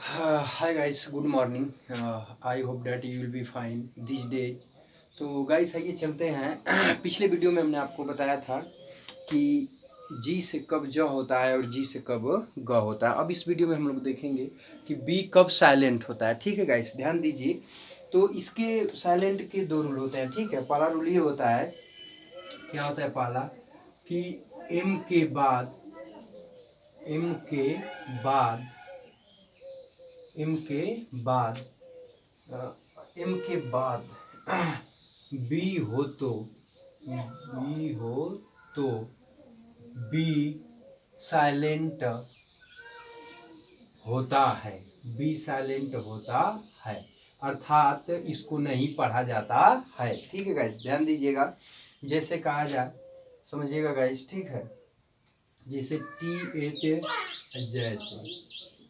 Hi guys, good morning. I hope that you will be fine this day. तो guys आइए चलते हैं। पिछले वीडियो में हमने आपको बताया था कि जी से कब ज होता है और जी से कब ग होता है। अब इस वीडियो में हम लोग देखेंगे कि बी कब साइलेंट होता है। ठीक है गाइस, ध्यान दीजिए। तो इसके साइलेंट के दो रूल होते हैं। ठीक है, पहला रूल ये होता है, क्या होता है पहला, कि एम के बाद एम के बाद एम के बाद एम के बाद बी हो तो बी हो तो बी साइलेंट होता है। बी साइलेंट होता है, अर्थात इसको नहीं पढ़ा जाता है। ठीक है गाइस, ध्यान दीजिएगा। जैसे कहा जाए, समझिएगा गाइस। ठीक है, जैसे टी एच, जैसे,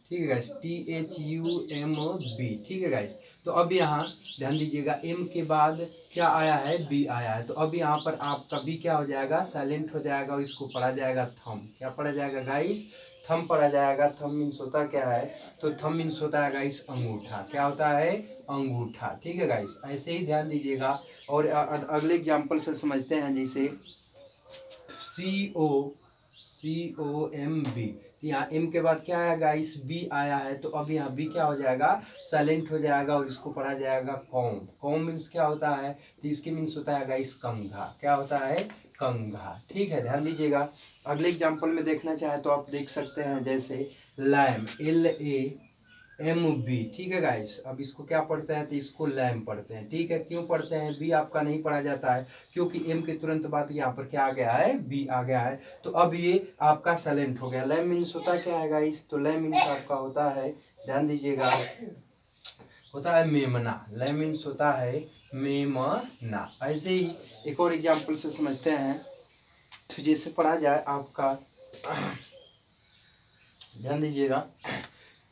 ठीक है गाइस, THUMB। ठीक है गाइस, तो अब यहाँ ध्यान दीजिएगा, एम के बाद क्या आया है, बी आया है। तो अब यहाँ पर आपका बी क्या हो जाएगा, साइलेंट हो जाएगा और इसको पढ़ा जाएगा थम। क्या पढ़ा जाएगा गाइस, थम पढ़ा जाएगा। थम मीन्स होता क्या है, तो थम मीन्स होता है गाइस अंगूठा। क्या होता है, अंगूठा। ठीक है गाइस, ऐसे ही ध्यान दीजिएगा। और अगले एग्जाम्पल से समझते हैं। जैसे COMB, यहाँ एम के बाद क्या आया गाइस, बी आया है। तो अब यहाँ बी क्या हो जाएगा, साइलेंट हो जाएगा और इसको पढ़ा जाएगा कॉम। कॉम मीन्स क्या होता है, तो इसके मीन्स होता है गाइस कंघा। क्या होता है, कंघा। ठीक है, ध्यान दीजिएगा। अगले एग्जाम्पल में देखना चाहे तो आप देख सकते हैं। जैसे लैम, LAMB। ठीक है गाइस, अब इसको क्या पढ़ते हैं, तो इसको लैम पढ़ते हैं। ठीक है, क्यों पढ़ते हैं, बी आपका नहीं पढ़ा जाता है क्योंकि एम के तुरंत बाद यहाँ पर क्या आ गया है, बी आ गया है। तो अब ये आपका साइलेंट हो गया। लैम मीन्स होता क्या है गाइस, तो लैम मीन्स आपका होता है, ध्यान दीजिएगा, होता है मेमना। लैम मीन्स होता है मेमना। ऐसे ही एक और एग्जाम्पल से समझते हैं। तो जैसे पढ़ा जाए आपका, ध्यान दीजिएगा।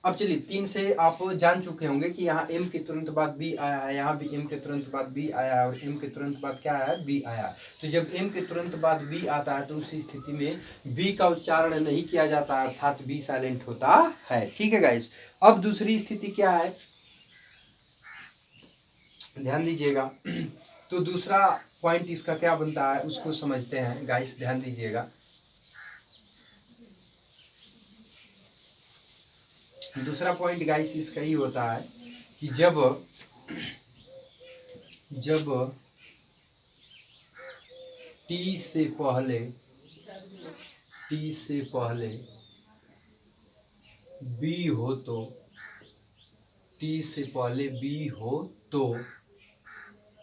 अब चलिए, तीन से आप जान चुके होंगे कि यहाँ एम के तुरंत बाद बी आया है, यहाँ भी एम के तुरंत बाद बी आया है, और एम के तुरंत बाद क्या आया है, बी आया है। तो जब एम के तुरंत बाद बी आता है तो उस स्थिति में बी का उच्चारण नहीं किया जाता, अर्थात बी साइलेंट होता है। ठीक है गाइस, अब दूसरी स्थिति क्या है, ध्यान दीजिएगा। तो दूसरा पॉइंट इसका क्या बनता है उसको समझते हैं गाइस, ध्यान दीजिएगा। दूसरा पॉइंट गाइस इसका ही होता है कि जब जब टी से पहले बी हो तो टी से पहले बी हो तो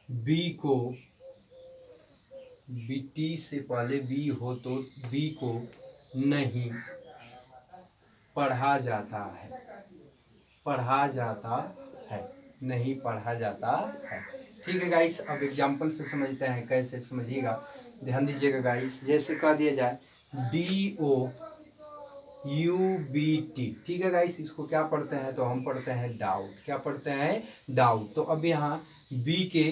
बी को बी टी से पहले बी हो तो बी को नहीं पढ़ा जाता है, पढ़ा जाता है, नहीं पढ़ा जाता है। ठीक है गाइस, अब एग्जाम्पल से समझते हैं, कैसे समझिएगा, ध्यान दीजिएगा गाइस। जैसे कह दिया जाए DOUBT। ठीक है गाइस, इसको क्या पढ़ते हैं, तो हम पढ़ते हैं डाउट। क्या पढ़ते हैं, डाउट। तो अब यहाँ बी के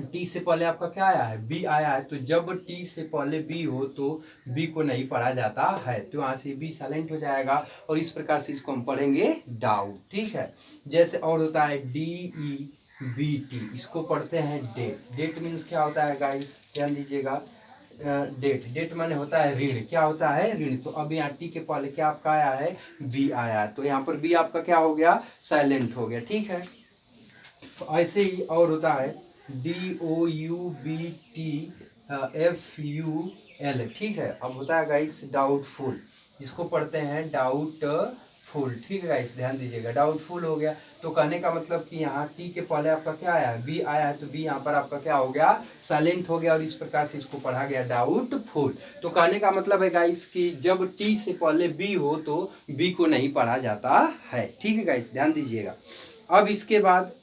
टी से पहले आपका क्या आया है, बी आया है। तो जब टी से पहले बी हो तो बी को नहीं पढ़ा जाता है, तो यहाँ से बी साइलेंट हो जाएगा और इस प्रकार से इसको हम पढ़ेंगे डाउट। ठीक है, जैसे और होता है DEBT, इसको पढ़ते हैं डेट। डेट मीन्स क्या होता है गाइस, ध्यान दीजिएगा। डेट, डेट माने होता है ऋण। क्या होता है, ऋण। तो अब यहाँ टी के पहले क्या आपका आया है, बी आया है। तो यहाँ पर बी आपका क्या हो गया, साइलेंट हो गया। ठीक है, तो ऐसे ही और होता है DOUBTFUL। ठीक है, अब होता है गाइस डाउटफुल, इसको पढ़ते हैं डाउटफुल। ठीक है गाइस, ध्यान दीजिएगा, डाउटफुल हो गया। तो कहने का मतलब कि यहाँ टी के पहले आपका क्या आया है, बी आया है। तो बी यहाँ पर आपका क्या हो गया, साइलेंट हो गया और इस प्रकार से इसको पढ़ा गया डाउटफुल। तो कहने का मतलब है गाइस कि जब टी से पहले बी हो तो बी को नहीं पढ़ा जाता है। ठीक है गाइस, ध्यान दीजिएगा। अब इसके बाद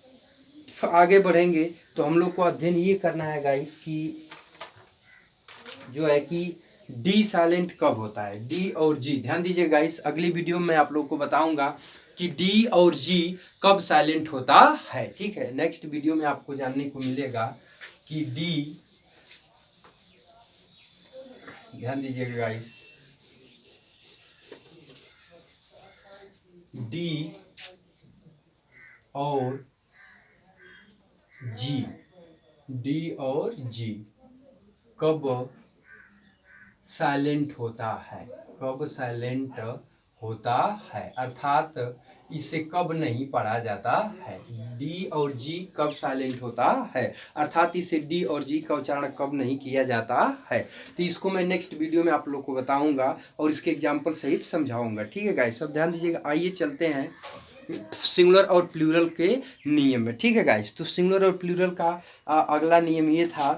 आगे बढ़ेंगे तो हम लोग को अध्ययन ये करना है गाइस कि जो है कि डी साइलेंट कब होता है, डी और जी। ध्यान दीजिए गाइस, अगली वीडियो में आप लोग को बताऊंगा कि डी और जी कब साइलेंट होता है। ठीक है, नेक्स्ट वीडियो में आपको जानने को मिलेगा कि डी, ध्यान दीजिएगा गाइस, डी और जी, डी और जी कब साइलेंट होता है, कब साइलेंट होता है, अर्थात इसे कब नहीं पढ़ा जाता है। डी और जी कब साइलेंट होता है, अर्थात इसे डी और जी का उच्चारण कब नहीं किया जाता है। तो इसको मैं नेक्स्ट वीडियो में आप लोग को बताऊंगा और इसके एग्जाम्पल सहित समझाऊंगा। ठीक है गाइस, सब ध्यान दीजिएगा। आइए चलते हैं सिंगुलर और प्लूरल के नियम में। ठीक है गाइस, तो सिंगुलर और प्लूरल का अगला नियम ये था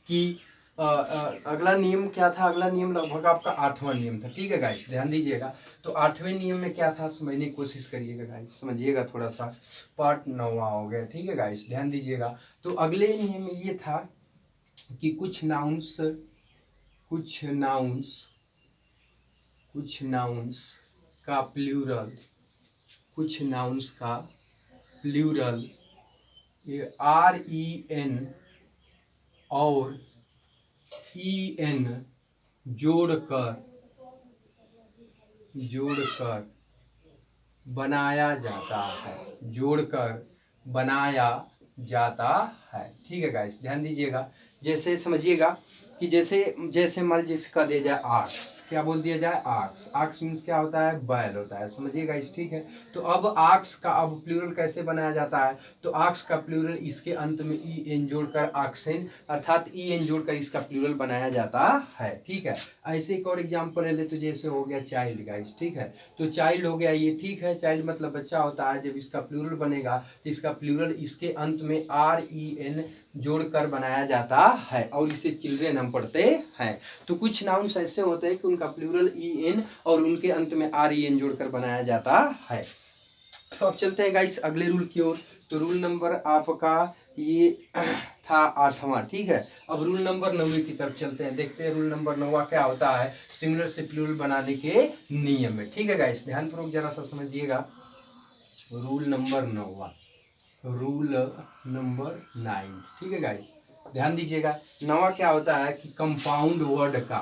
कि अगला नियम क्या था, अगला नियम लगभग आपका 8वां नियम था। ठीक है गाइस, ध्यान दीजिएगा। तो 8वें नियम में क्या था समझने की कोशिश करिएगा गाइस, समझिएगा थोड़ा सा। पार्ट 9वां हो गया। ठीक है गाइस, ध्यान दीजिएगा। तो अगले नियम में ये था कि कुछ नाउन्स का प्लूरल, कुछ नाउन्स का प्लूरल REN और EN जोड़कर बनाया जाता है, जोड़कर बनाया जाता है। ठीक है गाइस, ध्यान दीजिएगा। जैसे समझिएगा कि जैसे मान जैसे कह दिया जाए आक्स, क्या बोल दिया जाए आक्स, आक्स मीन्स क्या होता है, बैल होता है, समझिएगा इस। ठीक है, तो अब आक्स का अब प्लूरल कैसे बनाया जाता है, तो आक्स का प्लूरल इसके अंत में EN जोड़कर आक्सेन, अर्थात EN जोड़कर इसका प्लूरल बनाया जाता है। ठीक है, ऐसे एक और एग्जाम्पल ले ले, तो जैसे हो गया चाइल्ड गाइस। ठीक है, तो चाइल्ड हो गया ये। ठीक है, चाइल्ड मतलब बच्चा होता है। जब इसका प्लूरल बनेगा तो इसका प्लूरल इसके अंत में REN जोड़कर बनाया जाता है और इसे चिल्ड्रेन हम पढ़ते हैं। तो कुछ नाउन्स ऐसे होते हैं कि उनका प्लूरल EN और उनके अंत में REN जोड़कर बनाया जाता है। तो अब चलते हैं गाइस अगले रूल की ओर। तो रूल नंबर आपका ये था 8वां। ठीक है, अब रूल नंबर 9 की तरफ चलते हैं, देखते हैं रूल नंबर 9 क्या होता है सिंगुलर से प्लूरल बनाने के नियम में। ठीक है गाइस, ध्यानपूर्वक जरा सा समझिएगा। Rule number 9, rule number 9। ठीक है गाइस, ध्यान दीजिएगा। 9वां क्या होता है कि कंपाउंड वर्ड का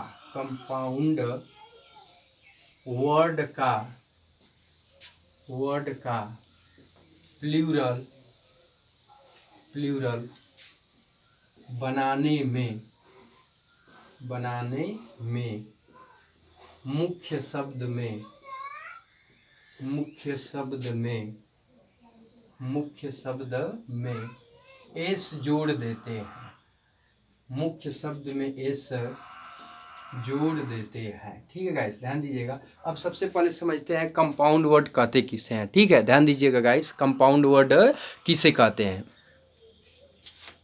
प्लूरल बनाने में मुख्य शब्द में एस जोड़ देते हैं, मुख्य शब्द में एस जोड़ देते हैं। ठीक है गाइस, ध्यान दीजिएगा। अब सबसे पहले समझते हैं कंपाउंड वर्ड कहते किसे हैं। ठीक है, ध्यान दीजिएगा गाइस, कंपाउंड वर्ड किसे कहते हैं।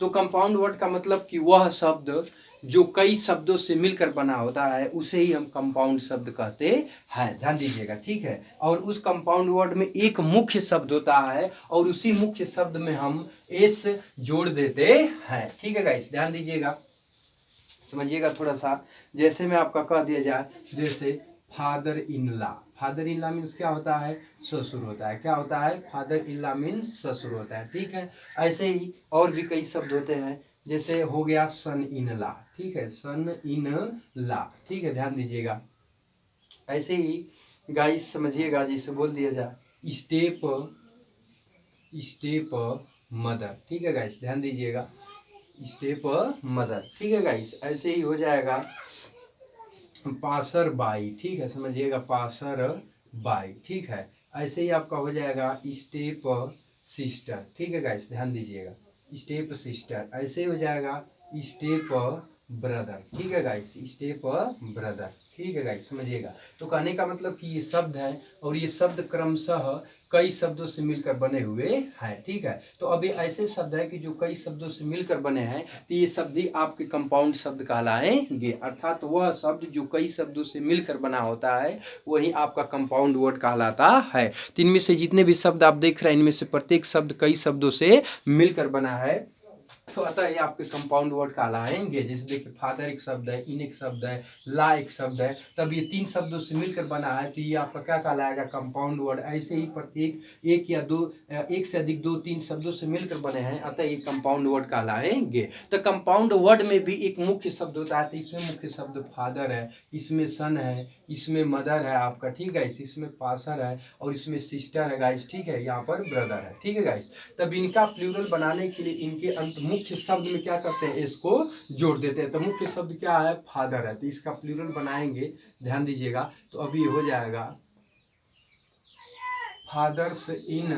तो कंपाउंड वर्ड का मतलब कि वह शब्द जो कई शब्दों से मिलकर बना होता है उसे ही हम कंपाउंड शब्द कहते हैं। ध्यान दीजिएगा। ठीक है, और उस कंपाउंड वर्ड में एक मुख्य शब्द होता है और उसी मुख्य शब्द में हम एस जोड़ देते हैं। ठीक है गाइस, ध्यान दीजिएगा, समझिएगा थोड़ा सा। जैसे में आपका कह दिया जाए, जैसे फादर इन लॉ मीन्स क्या होता है, ससुर होता है। क्या होता है, फादर इन लॉ मीन्स ससुर होता है। ठीक है, ऐसे ही और भी कई शब्द होते हैं, जैसे हो गया सन इन लॉ। ठीक है, सन इन लॉ। ठीक है, ध्यान दीजिएगा। ऐसे ही गाइस समझिएगा, जैसे बोल दिया जाए स्टेप मदर। ठीक है गाइस, ध्यान दीजिएगा, स्टेप मदर। ठीक है गाइस, ऐसे ही हो जाएगा पासर बाई। ठीक है, समझिएगा, पासर बाई। ठीक है, ऐसे ही आपका हो जाएगा स्टेप सिस्टर। ठीक है गाइस, ध्यान दीजिएगा, स्टेप सिस्टर। ऐसे ही हो जाएगा स्टेप ब्रदर। ठीक है गाइस, स्टेप ब्रदर। ठीक है गाइस, समझिएगा। तो कहने का मतलब कि ये शब्द है और ये शब्द क्रमशः कई शब्दों से मिलकर बने हुए हैं। ठीक है, तो अभी ऐसे शब्द है कि जो कई शब्दों से मिलकर बने हैं, तो ये शब्द ही आपके कंपाउंड शब्द कहलाएंगे, अर्थात वह शब्द जो कई शब्दों से मिलकर बना होता है वही आपका कंपाउंड वर्ड कहलाता है। तो इनमें से जितने भी शब्द आप देख रहे हैं, इनमें से प्रत्येक शब्द कई शब्दों से मिलकर बना है तो अतः ये आपके कंपाउंड वर्ड कहलाएंगे। जैसे देखिए फादर एक शब्द है, इन एक शब्द है, ला एक शब्द है, तब ये 3 शब्दों से मिलकर बना है, तो ये आपका क्या कहलाएगा, कंपाउंड वर्ड। ऐसे ही प्रत्येक एक या दो, एक से अधिक 2-3 शब्दों से मिलकर बने हैं, अतः ये कंपाउंड वर्ड कहलाएंगे। तो कंपाउंड वर्ड में भी एक मुख्य शब्द होता है, तो इसमें मुख्य शब्द फादर है, इसमें सन है, इसमें मदर है आपका, ठीक है, इसमें पासर है, और इसमें सिस्टर है गाइस, ठीक है, यहाँ पर ब्रदर है, ठीक है गाइस। तब इनका प्लूरल बनाने के लिए इनके अंत मुख्य शब्द में क्या करते हैं, इसको जोड़ देते हैं। तो मुख्य शब्द क्या है, फादर है, तो इसका प्लूरल बनाएंगे, ध्यान दीजिएगा। तो अभी हो जाएगा फादर्स इन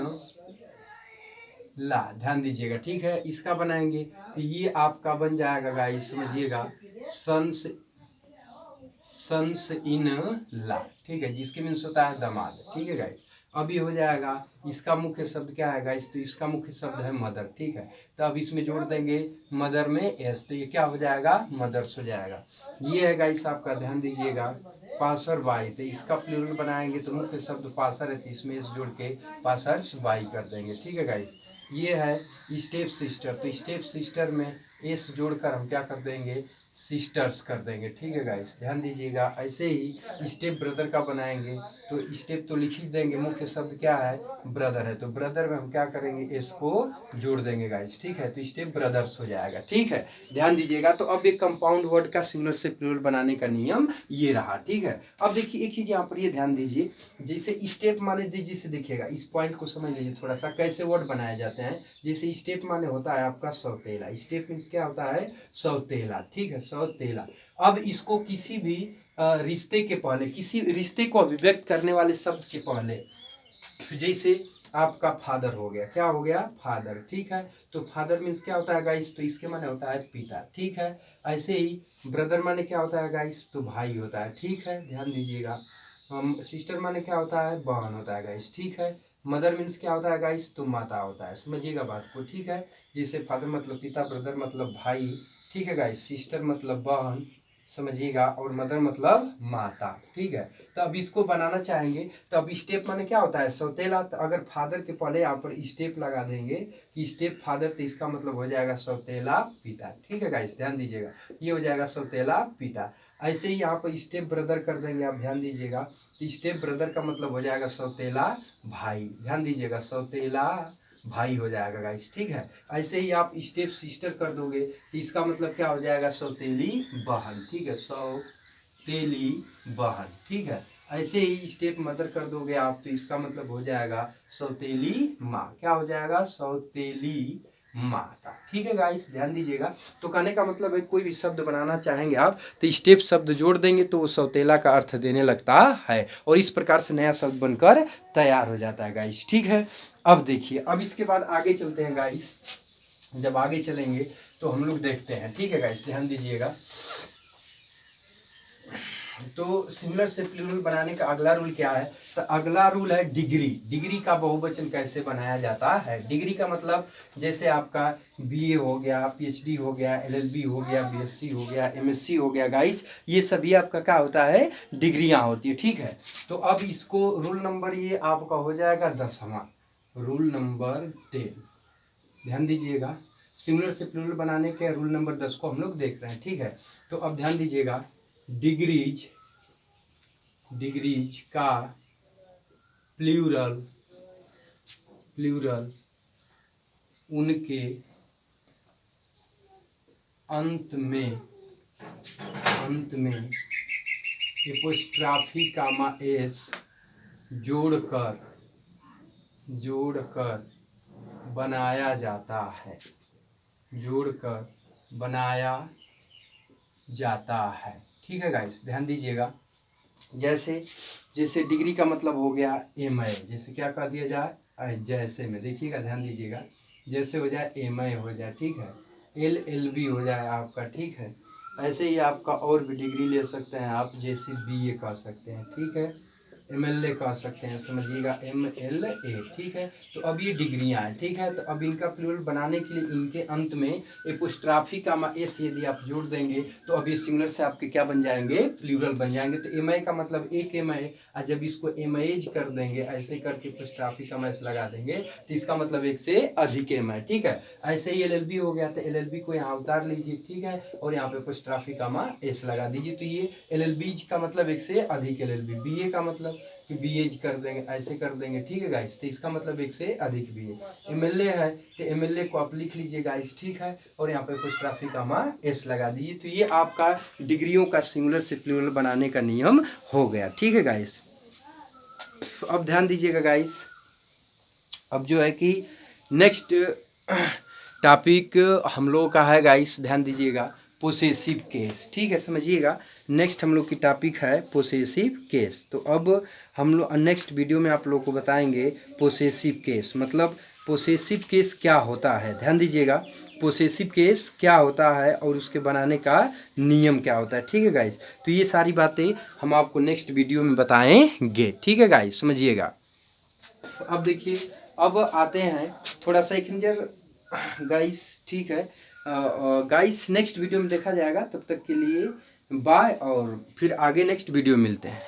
ला, ध्यान दीजिएगा, ठीक है। इसका बनाएंगे तो ये आपका बन जाएगा गाइस, समझिएगा, सन्स इन ला, ठीक है, जिसके मीन्स होता है दामाद, ठीक है गाइस। अभी हो जाएगा, इसका मुख्य शब्द क्या है गाइस, तो इसका मुख्य शब्द है मदर, ठीक है। तो अब इसमें जोड़ देंगे मदर में एस, तो ये क्या हो जाएगा, मदर्स हो जाएगा। ये है गाइस आपका, ध्यान दीजिएगा, पासर बाई, तो इसका प्लूरल बनाएंगे तो मुख्य शब्द पासर है, तो इसमें एस जोड़ के पासर्स बाई कर देंगे, ठीक है गाइस। ये है स्टेप सिस्टर, तो स्टेप सिस्टर में एस जोड़कर हम क्या कर देंगे, सिस्टर्स कर देंगे, ठीक है गाइस, ध्यान दीजिएगा। ऐसे ही स्टेप ब्रदर का बनाएंगे, तो स्टेप तो लिख ही देंगे, मुख्य शब्द क्या है, ब्रदर है, तो ब्रदर में हम क्या करेंगे, एस को जोड़ देंगे गाइस, ठीक है, तो स्टेप ब्रदर्स हो जाएगा, ठीक है, ध्यान दीजिएगा। तो अब एक कंपाउंड वर्ड का सिंगुलर से प्लूरल बनाने का नियम ये रहा, ठीक है। अब देखिए एक चीज यहाँ पर ये ध्यान दीजिए, जैसे स्टेप माने दीजिए से देखिएगा, इस पॉइंट को समझ लीजिए थोड़ा सा, कैसे वर्ड बनाए जाते हैं। जैसे स्टेप माने होता है आपका सौतेला, स्टेप मीन्स क्या होता है, सौतेला, ठीक है, सौतेला। अब इसको किसी भी रिश्ते के पहले, किसी रिश्ते को अभिव्यक्त करने वाले शब्द के पहले, जैसे आपका फादर हो गया, क्या हो गया, फादर, ठीक है। तो फादर मीन्स क्या होता है गाइस, तो इसके माने होता है पिता, ठीक है। ऐसे ही ब्रदर माने क्या होता है गाइस, तो भाई होता है, ठीक है, ध्यान दीजिएगा। सिस्टर माने क्या होता है, बहन होता है गाइस, ठीक है। मदर मीन्स क्या होता है गाइस, तो माता होता है, समझिएगा बात को, ठीक है। जैसे फादर मतलब पिता, ब्रदर मतलब भाई, ठीक है गाइस, सिस्टर मतलब बहन, समझिएगा, और मदर मतलब माता, ठीक है। तो अब इसको बनाना चाहेंगे, तो अब स्टेप माने क्या होता है, सौतेला, तो अगर फादर के पहले यहाँ पर स्टेप लगा देंगे कि स्टेप फादर, तो इसका मतलब हो जाएगा सौतेला पिता, ठीक है गाइस, ध्यान दीजिएगा, ये हो जाएगा सौतेला पिता। ऐसे ही यहाँ पर स्टेप ब्रदर कर देंगे, आप ध्यान दीजिएगा, तो स्टेप ब्रदर का मतलब हो जाएगा सौतेला भाई, ध्यान दीजिएगा, सौतेला भाई हो जाएगा गाइस, ठीक है। ऐसे ही आप स्टेप सिस्टर कर दोगे, तो इसका मतलब क्या हो जाएगा, सौतेली बहन, ठीक है, सौतेली बहन, ठीक है। ऐसे ही स्टेप मदर कर दोगे आप, तो इसका मतलब हो जाएगा सौतेली माँ, क्या हो जाएगा, सौतेली माता, ठीक है गाइस, ध्यान दीजिएगा। तो कहने का मतलब है, कोई भी शब्द बनाना चाहेंगे आप, तो स्टेप शब्द जोड़ देंगे तो वो सौतेला का अर्थ देने लगता है, और इस प्रकार से नया शब्द बनकर तैयार हो जाता है गाइस, ठीक है। अब देखिए, अब इसके बाद आगे चलते हैं गाइस, जब आगे चलेंगे तो हम लोग देखते हैं, ठीक है गाइस, ध्यान दीजिएगा। तो सिमिलर से प्लूरल बनाने का अगला रूल क्या है, तो अगला रूल है डिग्री। डिग्री का बहुवचन कैसे बनाया जाता है, डिग्री का मतलब जैसे आपका बीए हो गया, पीएचडी हो गया, एलएलबी हो गया, बीएससी हो गया, एमएससी हो गया गाइस, ये सभी आपका क्या होता है, डिग्रियां होती है, ठीक है। तो अब इसको रूल नंबर ये आपका हो जाएगा 10वां, रूल नंबर 10, ध्यान दीजिएगा। सिमिलर से प्लूरल बनाने के रूल नंबर 10 को हम लोग देख रहे हैं, ठीक है। तो अब ध्यान दीजिएगा, डिग्रीज, डिग्रीज का प्लूरल, प्लूरल उनके अंत में, अंत में एपोस्ट्राफी कामा एस जोड़कर, जोड़कर बनाया जाता है, जोड़कर बनाया जाता है, ठीक है गाइस, ध्यान दीजिएगा। जैसे जैसे डिग्री का मतलब हो गया एम ए, जैसे क्या कह दिया जाए, जैसे में देखिएगा, ध्यान दीजिएगा, जैसे हो जाए एम ए हो जाए, ठीक है, LLB हो जाए आपका, ठीक है। ऐसे ही आपका और भी डिग्री ले सकते हैं आप, जैसे BA कह सकते हैं, ठीक है। MLA कह सकते हैं, समझिएगा MLA, ठीक है। तो अब ये डिग्रियां हैं, ठीक है। तो अब इनका प्लूरल बनाने के लिए इनके अंत में एपोस्ट्राफी का एस यदि आप जोड़ देंगे तो अब ये सिंगुलर से आपके क्या बन जाएंगे, प्लूरल बन जाएंगे। तो MI का मतलब एक MI, और जब इसको MIज कर देंगे ऐसे करके एपोस्ट्राफी का मैच लगा देंगे तो इसका मतलब एक से अधिक MI, ठीक है। ऐसे ही LLB हो गया, तो LLB को यहाँ उतार लीजिए, ठीक है, और यहाँ पे एपोस्ट्राफी का एस लगा दीजिए। तो ये LLBज का मतलब एक से अधिक LLB, BA का मतलब कि BAज कर देंगे, ऐसे कर देंगे, ठीक है गाइस। तो इसका मतलब एक से अधिक BA। MLA है तो MLA को आप लिख लीजिए गाइस, ठीक है, और यहाँ पे एपोस्ट्राफी का एस लगा दीजिए। तो ये आपका डिग्रियों का सिंगुलर से प्लूरल बनाने का नियम हो गया, ठीक है गाइस। अब ध्यान दीजिएगा गाइस, अब जो है कि नेक्स्ट टॉपिक हम लोगों का है गाइस, ध्यान दीजिएगा, पोसेसिव केस, ठीक है, समझिएगा। नेक्स्ट हम लोग की टॉपिक है पोसेसिव केस। तो अब हम लोग नेक्स्ट वीडियो में आप लोग को बताएंगे पोसेसिव केस, मतलब पोसेसिव केस क्या होता है, ध्यान दीजिएगा, पोसेसिव केस क्या होता है और उसके बनाने का नियम क्या होता है, ठीक है गाइस। तो ये सारी बातें हम आपको नेक्स्ट वीडियो में बताएंगे, ठीक है गाइस, समझिएगा। अब देखिए, अब आते हैं थोड़ा सा एक नजर गाइस, ठीक है गाइस, नेक्स्ट वीडियो में देखा जाएगा। तब तक के लिए बाय, और फिर आगे नेक्स्ट वीडियो में मिलते हैं।